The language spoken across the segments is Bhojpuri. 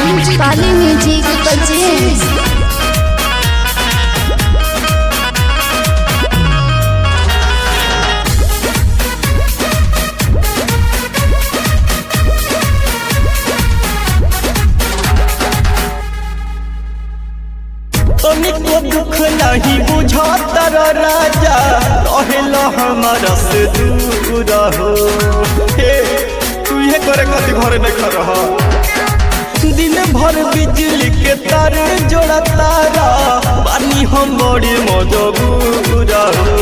पाली म्यूजिक परचेज। तनिको दुख नहीं बुझाता राजा रहेला हमारा से दूर हो। हे तू ये करे कति घरे नहीं खा दिन भर बिजली के तार जोड़ा तारा पानी हम बड़ी मजबूर हो।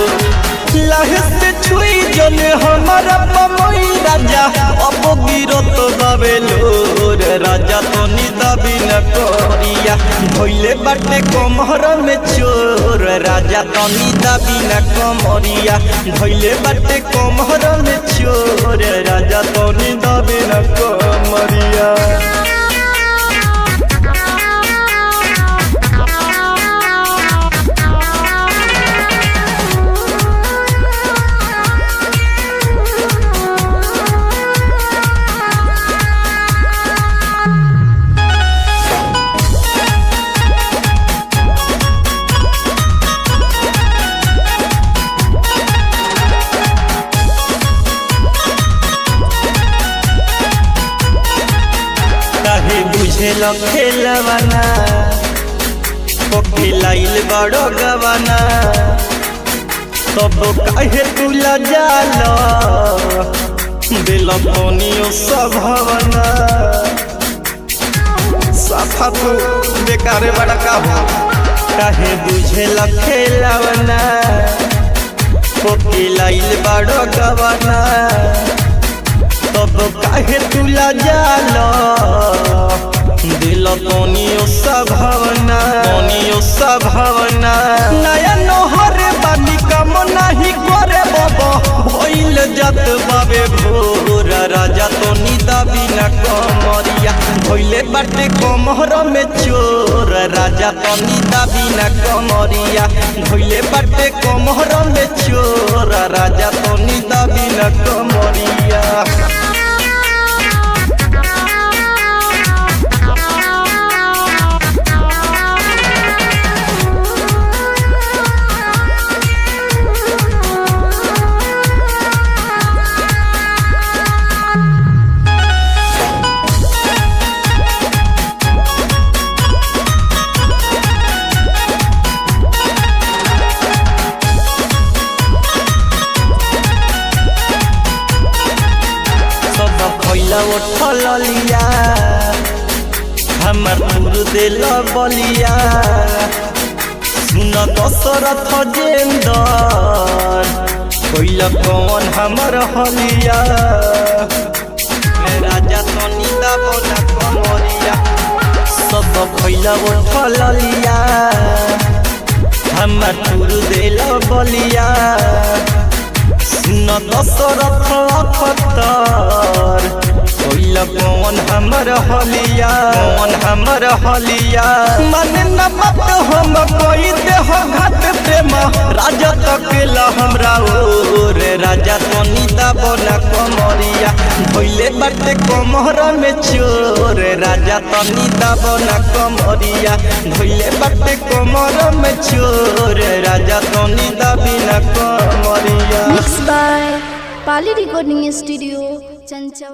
लाहे से छुई जने हमारा पमई राजा अब गिरत बाबेलोर राजा तो निदाबी न करिया भइले बाटे कमर में चोर राजा तो निदाबी न कमरिया भइले बाटे कमर में चोर राजा तो निदाबी न कमरिया। बुझेल खेलवाना खिलाइल बड़ो गवाना तब कहे तू लजाल दिल पनियो सभवना साफा तू बेकार बड़ा का हो। कहे बुझेल खेलवाना खिलाइल बड़ो गवाना तब काहे तू लजाल दिल तनियो सभवना नया नोहर बानी कम नहीं करे बाबा भइल जत बाबे भोर राजा तो निदाबी न कमरिया भइले बाटे कमर में चोर राजा तो निदाबी न कमरिया भइले बाटे कमर में चोर राजा तो निदाबी न कमरिया। उठल लिया हमर दूर दिल बलिया सुन दशरथ जेंदर कोइल कौन हमर हलिया राजा तो निदाबो न कमरिया सब कोइल उठल लिया हमर दूर दिल बलिया सुन दशरथ अखतर कोइल कौन हमर हलिया मन न मत हम कोई देह घाट प्रेम राजा तकेला हमरा ओर राजा तो निदाबो न कमरिया भइले बाटे कमर में चोर राजा तो निदाबो न कमरिया भइले बाटे कमर में चोर राजा तो निदाबी न कमरिया। मिक्स बाय पाली रिकॉर्डिंग स्टूडियो चंचल।